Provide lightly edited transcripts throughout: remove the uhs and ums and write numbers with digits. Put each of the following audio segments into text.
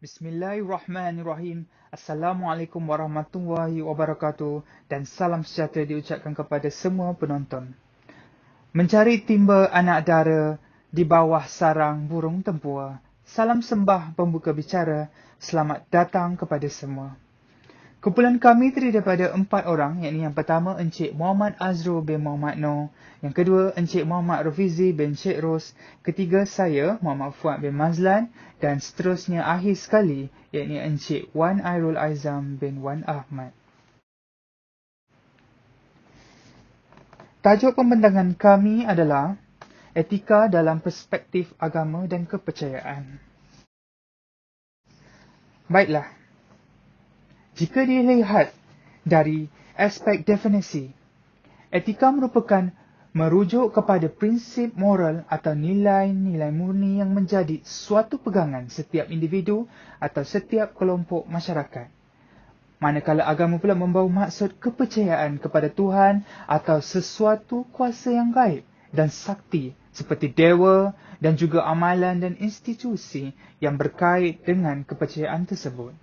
Bismillahirrahmanirrahim. Assalamualaikum warahmatullahi wabarakatuh dan salam sejahtera diucapkan kepada semua penonton. Mencari timba anak dara di bawah sarang burung tempua. Salam sembah pembuka bicara. Selamat datang kepada semua. Kumpulan kami terdiri daripada 4 orang, iaitu yang pertama Encik Muhammad Azrul bin Muhammad Noor, yang kedua Encik Muhammad Rafizi bin Sheikh Ros, ketiga saya Muhammad Fuad bin Mazlan dan seterusnya akhir sekali iaitu Encik Wan Airul Aizam bin Wan Ahmad. Tajuk pembentangan kami adalah etika dalam perspektif agama dan kepercayaan. Baiklah. Jika dilihat dari aspek definisi, etika merupakan merujuk kepada prinsip moral atau nilai-nilai murni yang menjadi suatu pegangan setiap individu atau setiap kelompok masyarakat. Manakala agama pula membawa maksud kepercayaan kepada Tuhan atau sesuatu kuasa yang gaib dan sakti seperti dewa dan juga amalan dan institusi yang berkait dengan kepercayaan tersebut.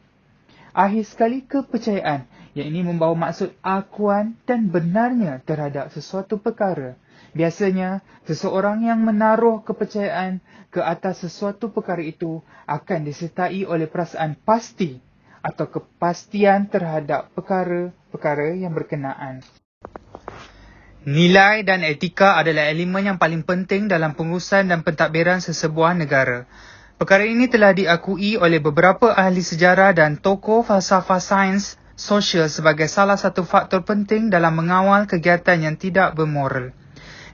Akhir sekali, kepercayaan yang ini membawa maksud akuan dan benarnya terhadap sesuatu perkara. Biasanya, seseorang yang menaruh kepercayaan ke atas sesuatu perkara itu akan disertai oleh perasaan pasti atau kepastian terhadap perkara-perkara yang berkenaan. Nilai dan etika adalah elemen yang paling penting dalam pengurusan dan pentadbiran sesebuah negara. Perkara ini telah diakui oleh beberapa ahli sejarah dan tokoh falsafah sains sosial sebagai salah satu faktor penting dalam mengawal kegiatan yang tidak bermoral.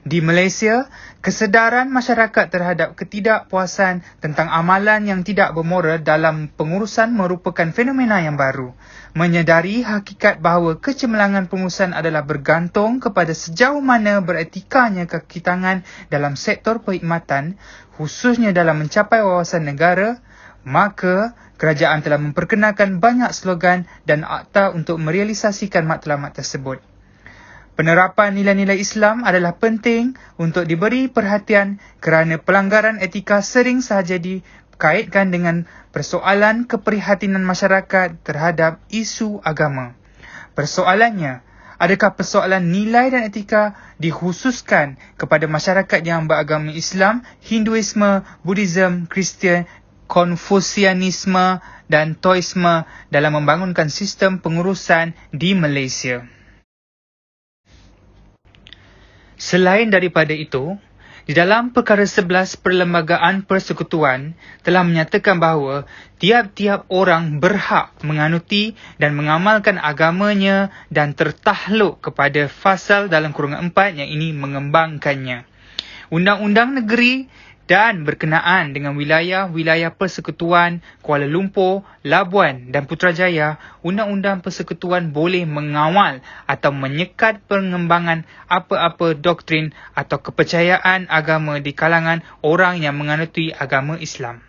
Di Malaysia, kesedaran masyarakat terhadap ketidakpuasan tentang amalan yang tidak bermoral dalam pengurusan merupakan fenomena yang baru. Menyedari hakikat bahawa kecemerlangan pengurusan adalah bergantung kepada sejauh mana beretikanya kaki tangan dalam sektor perkhidmatan, khususnya dalam mencapai wawasan negara, maka kerajaan telah memperkenalkan banyak slogan dan akta untuk merealisasikan matlamat tersebut. Penerapan nilai-nilai Islam adalah penting untuk diberi perhatian kerana pelanggaran etika sering sahaja dikaitkan dengan persoalan keprihatinan masyarakat terhadap isu agama. Persoalannya, adakah persoalan nilai dan etika dikhususkan kepada masyarakat yang beragama Islam, Hinduisme, Buddhism, Kristian, Konfusianisme dan Taoisme dalam membangunkan sistem pengurusan di Malaysia? Selain daripada itu, di dalam perkara 11 Perlembagaan Persekutuan telah menyatakan bahawa tiap-tiap orang berhak menganuti dan mengamalkan agamanya dan tertakluk kepada fasal dalam kurungan 4 yang ini mengembangkannya. Undang-undang negeri dan berkenaan dengan wilayah-wilayah persekutuan Kuala Lumpur, Labuan dan Putrajaya, Undang-Undang Persekutuan boleh mengawal atau menyekat pengembangan apa-apa doktrin atau kepercayaan agama di kalangan orang yang menganuti agama Islam.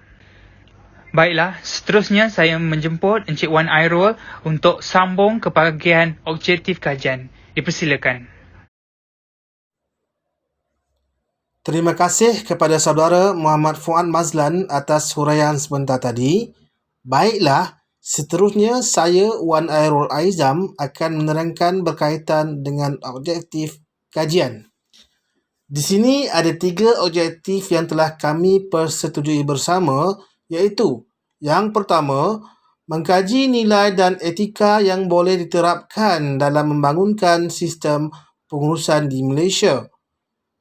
Baiklah, seterusnya saya menjemput Encik Wan Airul untuk sambung ke bahagian objektif kajian. Dipersilakan. Terima kasih kepada saudara Muhammad Fuad Mazlan atas huraian sebentar tadi. Baiklah, seterusnya saya Wan Airul Aizam akan menerangkan berkaitan dengan objektif kajian. Di sini ada 3 objektif yang telah kami persetujui bersama, iaitu yang pertama, mengkaji nilai dan etika yang boleh diterapkan dalam membangunkan sistem pengurusan di Malaysia.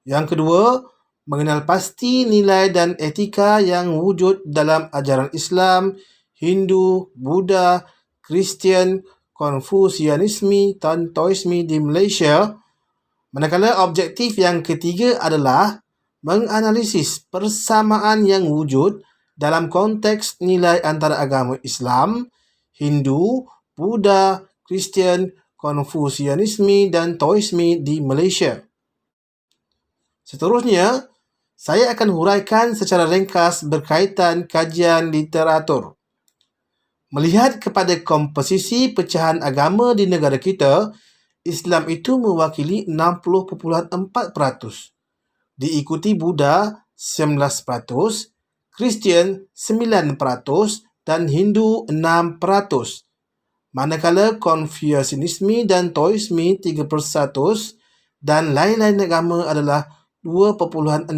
Yang kedua, mengenal pasti nilai dan etika yang wujud dalam ajaran Islam, Hindu, Buddha, Kristian, Konfusianisme dan Taoisme di Malaysia. Manakala objektif yang ketiga adalah menganalisis persamaan yang wujud dalam konteks nilai antara agama Islam, Hindu, Buddha, Kristian, Konfusianisme dan Taoisme di Malaysia. Seterusnya, saya akan huraikan secara ringkas berkaitan kajian literatur. Melihat kepada komposisi pecahan agama di negara kita, Islam itu mewakili 60.4%, diikuti Buddha 19%, Kristian 9%, dan Hindu 6%, manakala Konfusianisme dan Taoisme 3% dan lain-lain agama adalah 2.6%.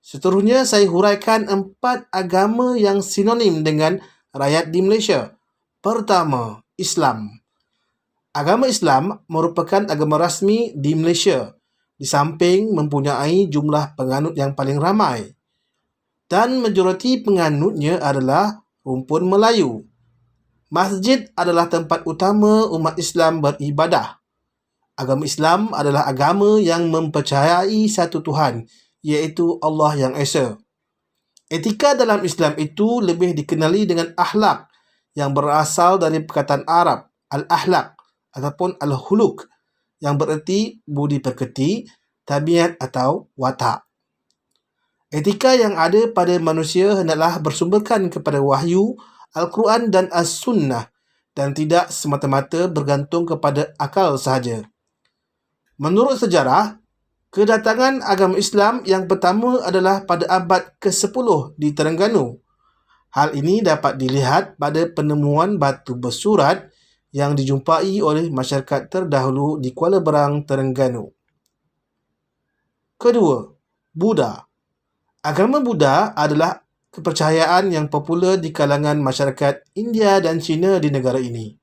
Seterusnya, saya huraikan 4 agama yang sinonim dengan rakyat di Malaysia. Pertama, Islam. Agama Islam merupakan agama rasmi di Malaysia, di samping mempunyai jumlah penganut yang paling ramai. Dan majoriti penganutnya adalah rumpun Melayu. Masjid adalah tempat utama umat Islam beribadah. Agama Islam adalah agama yang mempercayai satu Tuhan, iaitu Allah yang Esa. Etika dalam Islam itu lebih dikenali dengan akhlak yang berasal dari perkataan Arab, al-akhlak ataupun al-huluk, yang bererti budi pekerti, tabiat atau watak. Etika yang ada pada manusia hendaklah bersumberkan kepada wahyu, Al-Quran dan As-Sunnah dan tidak semata-mata bergantung kepada akal sahaja. Menurut sejarah, kedatangan agama Islam yang pertama adalah pada abad ke-10 di Terengganu. Hal ini dapat dilihat pada penemuan batu bersurat yang dijumpai oleh masyarakat terdahulu di Kuala Berang, Terengganu. Kedua, Buddha. Agama Buddha adalah kepercayaan yang popular di kalangan masyarakat India dan China di negara ini.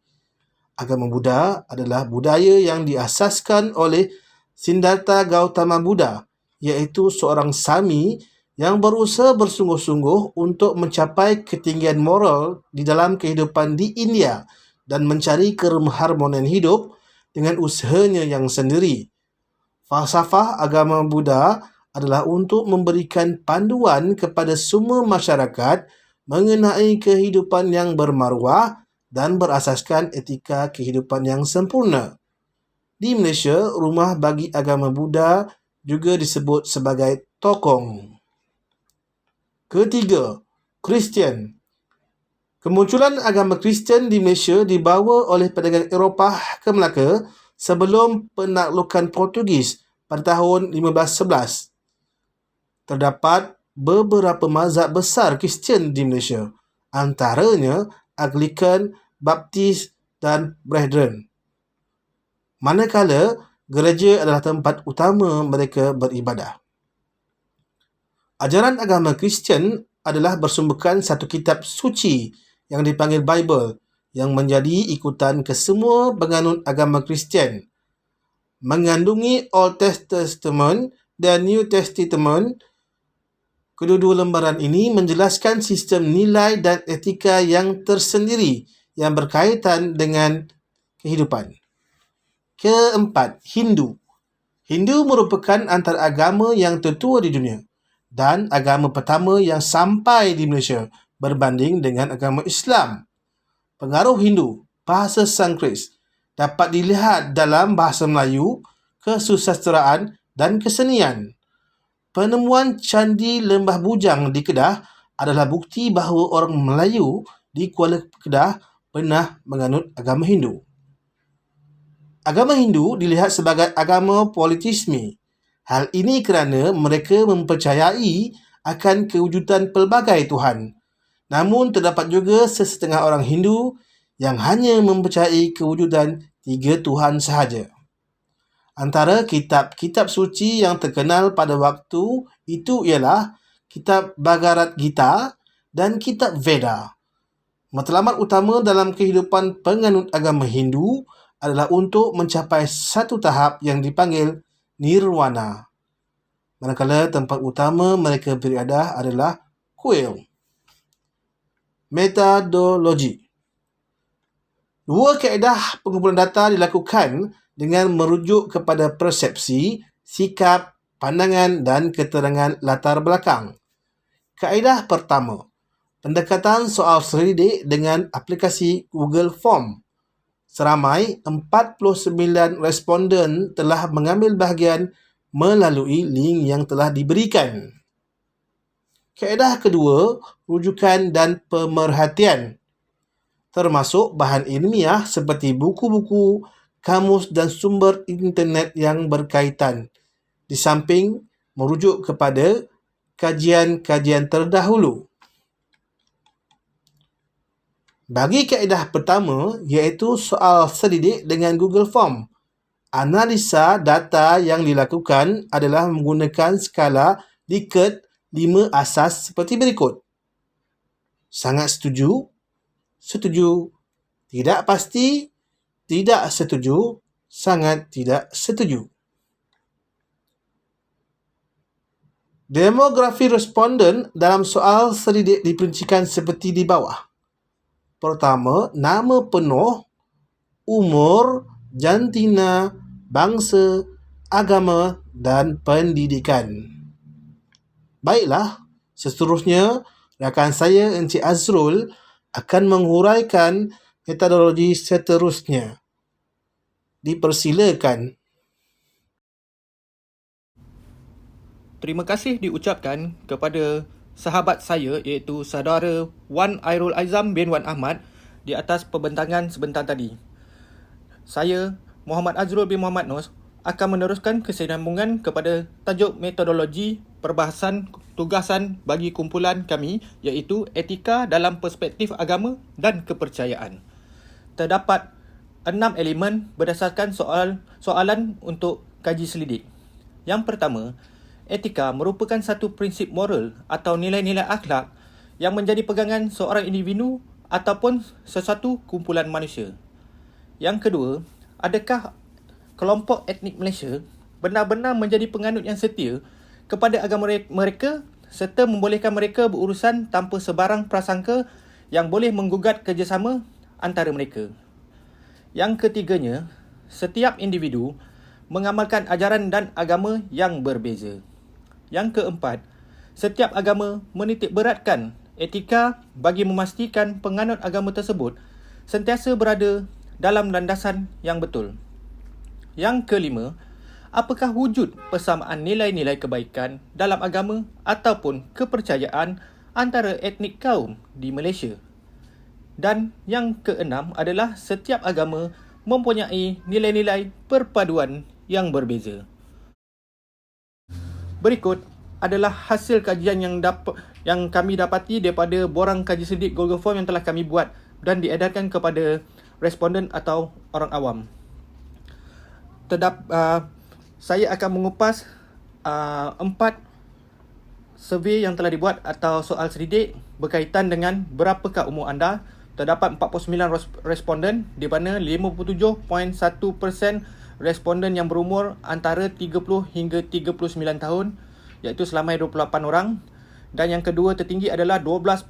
Agama Buddha adalah budaya yang diasaskan oleh Siddhartha Gautama Buddha, iaitu seorang Sami yang berusaha bersungguh-sungguh untuk mencapai ketinggian moral di dalam kehidupan di India dan mencari keharmonian hidup dengan usahanya yang sendiri. Falsafah agama Buddha adalah untuk memberikan panduan kepada semua masyarakat mengenai kehidupan yang bermaruah dan berasaskan etika kehidupan yang sempurna. Di Malaysia, rumah bagi agama Buddha juga disebut sebagai tokong. Ketiga, Kristian. Kemunculan agama Kristian di Malaysia dibawa oleh pedagang Eropah ke Melaka sebelum penaklukan Portugis pada tahun 1511. Terdapat beberapa mazhab besar Kristian di Malaysia, antaranya Anglican, Baptis dan Brethren. Manakala gereja adalah tempat utama mereka beribadah. Ajaran agama Kristian adalah bersumberkan satu kitab suci yang dipanggil Bible yang menjadi ikutan kesemua penganut agama Kristian. Mengandungi Old Testament dan New Testament. Kedua-dua lembaran ini menjelaskan sistem nilai dan etika yang tersendiri yang berkaitan dengan kehidupan. Keempat, Hindu. Hindu merupakan antara agama yang tertua di dunia dan agama pertama yang sampai di Malaysia berbanding dengan agama Islam. Pengaruh Hindu, bahasa Sanskrit, dapat dilihat dalam bahasa Melayu, kesusasteraan dan kesenian. Penemuan Candi Lembah Bujang di Kedah adalah bukti bahawa orang Melayu di Kuala Kedah pernah menganut agama Hindu. Agama Hindu dilihat sebagai agama politisme. Hal ini kerana mereka mempercayai akan kewujudan pelbagai Tuhan. Namun terdapat juga sesetengah orang Hindu yang hanya mempercayai kewujudan 3 Tuhan sahaja. Antara kitab-kitab suci yang terkenal pada waktu itu ialah kitab Bhagavad Gita dan kitab Veda. Matlamat utama dalam kehidupan penganut agama Hindu adalah untuk mencapai satu tahap yang dipanggil Nirwana. Manakala tempat utama mereka beribadah adalah kuil. Metodologi. 2 kaedah pengumpulan data dilakukan dengan merujuk kepada persepsi, sikap, pandangan dan keterangan latar belakang. Kaedah pertama, pendekatan soal selidik dengan aplikasi Google Form. Seramai 49 responden telah mengambil bahagian melalui link yang telah diberikan. Kaedah kedua, rujukan dan pemerhatian, termasuk bahan ilmiah seperti buku-buku, kamus dan sumber internet yang berkaitan, di samping merujuk kepada kajian-kajian terdahulu. Bagi kaedah pertama, iaitu soal selidik dengan Google Form. Analisa data yang dilakukan adalah menggunakan skala Likert 5 asas seperti berikut. Sangat setuju, setuju, tidak pasti, tidak setuju, sangat tidak setuju. Demografi responden dalam soal selidik diperincikan seperti di bawah. Pertama, nama penuh, umur, jantina, bangsa, agama dan pendidikan. Baiklah, seterusnya rakan saya Encik Azrul akan menguraikan metodologi seterusnya. Dipersilakan. Terima kasih diucapkan kepada sahabat saya iaitu saudara Wan Airul Aizam bin Wan Ahmad di atas pembentangan sebentar tadi. Saya, Muhammad Azrul bin Muhammad Nos, akan meneruskan kesinambungan kepada tajuk metodologi perbahasan tugasan bagi kumpulan kami iaitu etika dalam perspektif agama dan kepercayaan. Terdapat 6 elemen berdasarkan soalan untuk kaji selidik. Yang pertama, etika merupakan satu prinsip moral atau nilai-nilai akhlak yang menjadi pegangan seorang individu ataupun sesuatu kumpulan manusia. Yang kedua, adakah kelompok etnik Malaysia benar-benar menjadi penganut yang setia kepada agama mereka serta membolehkan mereka berurusan tanpa sebarang prasangka yang boleh menggugat kerjasama antara mereka. Yang ketiganya, setiap individu mengamalkan ajaran dan agama yang berbeza. Yang keempat, setiap agama menitik beratkan etika bagi memastikan penganut agama tersebut sentiasa berada dalam landasan yang betul. Yang kelima, apakah wujud persamaan nilai-nilai kebaikan dalam agama ataupun kepercayaan antara etnik kaum di Malaysia. Dan yang keenam adalah setiap agama mempunyai nilai-nilai perpaduan yang berbeza. Berikut adalah hasil kajian yang kami dapati daripada borang kaji selidik Google Form yang telah kami buat dan diedarkan kepada responden atau orang awam. Saya akan mengupas 4 survey yang telah dibuat atau soal selidik berkaitan dengan berapakah umur anda. Terdapat 49 responden di mana 57.1% responden yang berumur antara 30 hingga 39 tahun iaitu selamai 28 orang, dan yang kedua tertinggi adalah 12.2%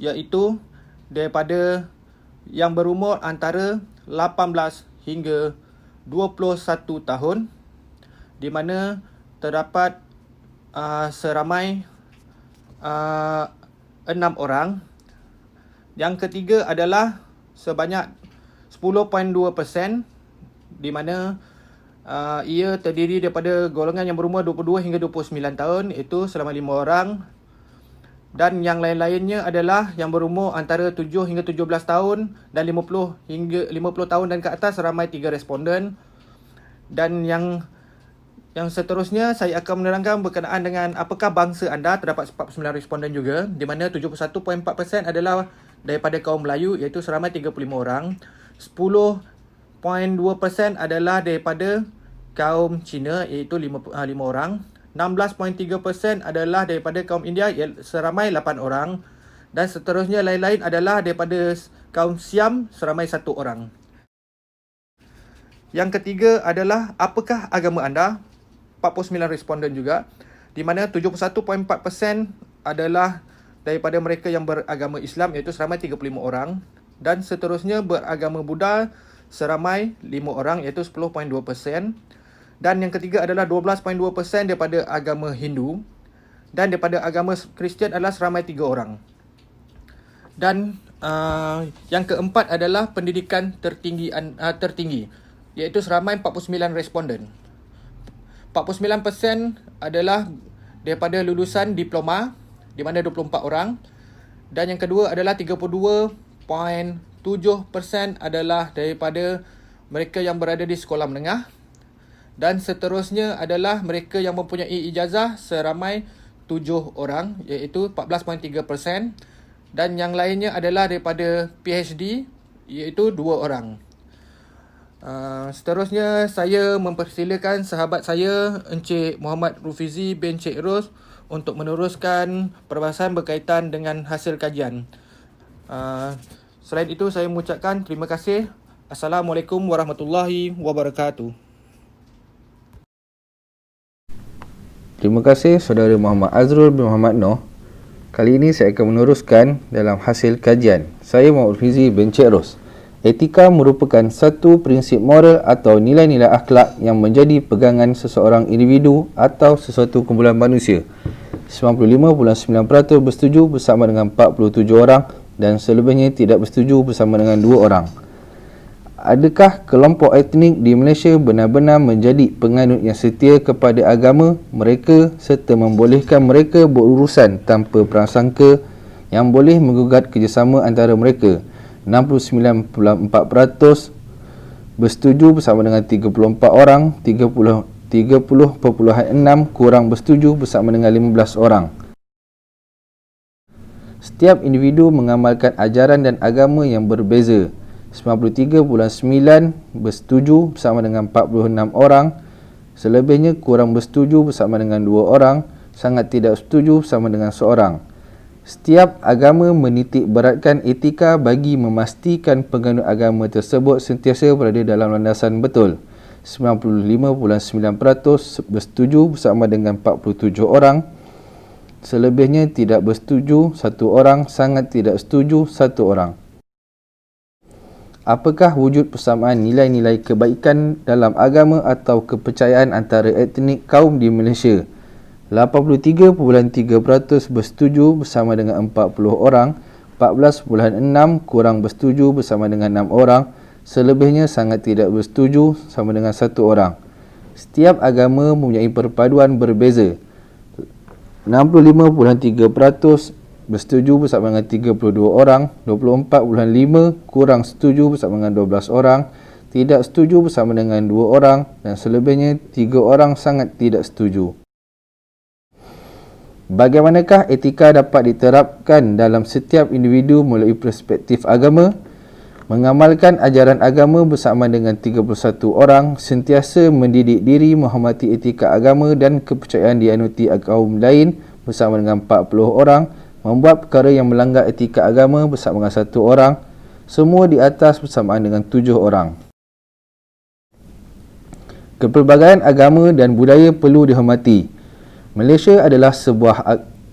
iaitu daripada yang berumur antara 18 hingga 21 tahun, di mana terdapat seramai 6 orang. Yang ketiga adalah sebanyak 10.2%, di mana ia terdiri daripada golongan yang berumur 22 hingga 29 tahun iaitu selama 5 orang, dan yang lain-lainnya adalah yang berumur antara 7 hingga 17 tahun dan 50 hingga 50 tahun dan ke atas ramai 3 responden. Dan yang seterusnya saya akan menerangkan berkenaan dengan apakah bangsa anda. Terdapat 49 responden juga, di mana 71.4% adalah daripada kaum Melayu iaitu seramai 35 orang. 10.2% adalah daripada kaum Cina iaitu 5 orang. 16.3% adalah daripada kaum India seramai 8 orang. Dan seterusnya lain-lain adalah daripada kaum Siam seramai 1 orang. Yang ketiga adalah apakah agama anda. 49 responden juga, di mana 71.4% adalah daripada mereka yang beragama Islam iaitu seramai 35 orang, dan seterusnya beragama Buddha seramai 5 orang iaitu 10.2%, dan yang ketiga adalah 12.2% daripada agama Hindu, dan daripada agama Kristian adalah seramai 3 orang. Dan yang keempat adalah pendidikan tertinggi iaitu seramai 49 responden. 49% adalah daripada lulusan diploma di mana 24 orang, dan yang kedua adalah 32.7% adalah daripada mereka yang berada di sekolah menengah, dan seterusnya adalah mereka yang mempunyai ijazah seramai 7 orang iaitu 14.3%, dan yang lainnya adalah daripada PhD, iaitu 2 orang. Seterusnya, saya mempersilakan sahabat saya, Encik Muhammad Rufizi bin Cik Ros, untuk meneruskan perbahasan berkaitan dengan hasil kajian. Selain itu, saya mengucapkan terima kasih. Assalamualaikum warahmatullahi wabarakatuh. Terima kasih saudara Muhammad Azrul bin Muhammad Noh. Kali ini saya akan meneruskan dalam hasil kajian. Saya Muhammad Rufizi bin Cik Ros. Etika merupakan satu prinsip moral atau nilai-nilai akhlak yang menjadi pegangan seseorang individu atau sesuatu kumpulan manusia. 95.9% bersetuju bersama dengan 47 orang dan selebihnya tidak bersetuju bersama dengan 2 orang. Adakah kelompok etnik di Malaysia benar-benar menjadi penganut yang setia kepada agama mereka serta membolehkan mereka berurusan tanpa prasangka yang boleh menggugat kerjasama antara mereka? 69.4% bersetuju bersama dengan 34 orang, 30.6 kurang bersetuju bersama dengan 15 orang. Setiap individu mengamalkan ajaran dan agama yang berbeza. 93.9 bersetuju bersama dengan 46 orang, selebihnya kurang bersetuju bersama dengan 2 orang, sangat tidak setuju bersama dengan seorang. Setiap agama menitik beratkan etika bagi memastikan penganut agama tersebut sentiasa berada dalam landasan betul. 95.9% bersetuju bersama dengan 47 orang, selebihnya tidak bersetuju 1 orang, sangat tidak setuju 1 orang. Apakah wujud persamaan nilai-nilai kebaikan dalam agama atau kepercayaan antara etnik kaum di Malaysia? 83.3% bersetuju bersama dengan 40 orang, 14.6 kurang bersetuju bersama dengan 6 orang, selebihnya sangat tidak bersetuju sama dengan 1 orang. Setiap agama mempunyai perpaduan berbeza. 65.3% bersetuju bersama dengan 32 orang, 24.5 kurang setuju bersama dengan 12 orang, tidak setuju bersama dengan 2 orang dan selebihnya 3 orang sangat tidak setuju. Bagaimanakah etika dapat diterapkan dalam setiap individu melalui perspektif agama? Mengamalkan ajaran agama bersama dengan 31 orang, sentiasa mendidik diri menghormati etika agama dan kepercayaan dianuti kaum lain bersama dengan 40 orang, membuat perkara yang melanggar etika agama bersama dengan 1 orang, semua di atas bersamaan dengan 7 orang. Kepelbagaian agama dan budaya perlu dihormati. Malaysia adalah sebuah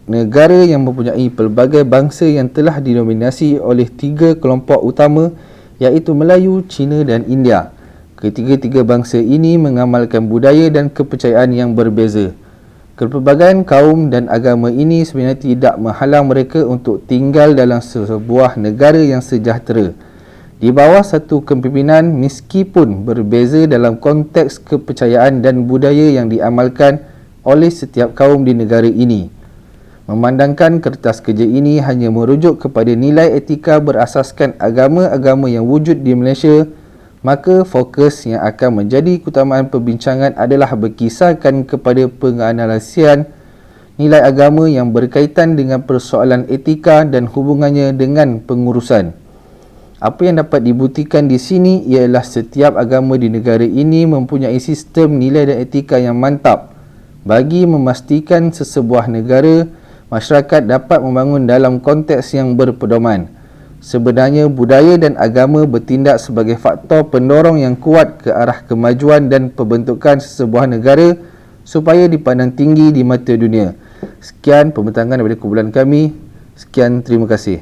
negara yang mempunyai pelbagai bangsa yang telah didominasi oleh 3 kelompok utama iaitu Melayu, Cina dan India. Ketiga-tiga bangsa ini mengamalkan budaya dan kepercayaan yang berbeza. Kepelbagaian kaum dan agama ini sebenarnya tidak menghalang mereka untuk tinggal dalam sebuah negara yang sejahtera di bawah satu kepimpinan meskipun berbeza dalam konteks kepercayaan dan budaya yang diamalkan oleh setiap kaum di negara ini. Memandangkan kertas kerja ini hanya merujuk kepada nilai etika berasaskan agama-agama yang wujud di Malaysia, maka fokus yang akan menjadi keutamaan perbincangan adalah berkisarkan kepada penganalisian nilai agama yang berkaitan dengan persoalan etika dan hubungannya dengan pengurusan. Apa yang dapat dibuktikan di sini ialah setiap agama di negara ini mempunyai sistem nilai dan etika yang mantap bagi memastikan sesebuah negara, masyarakat dapat membangun dalam konteks yang berpedoman. Sebenarnya budaya dan agama bertindak sebagai faktor pendorong yang kuat ke arah kemajuan dan pembentukan sesebuah negara supaya dipandang tinggi di mata dunia. Sekian pembentangan daripada kumpulan kami. Sekian, terima kasih.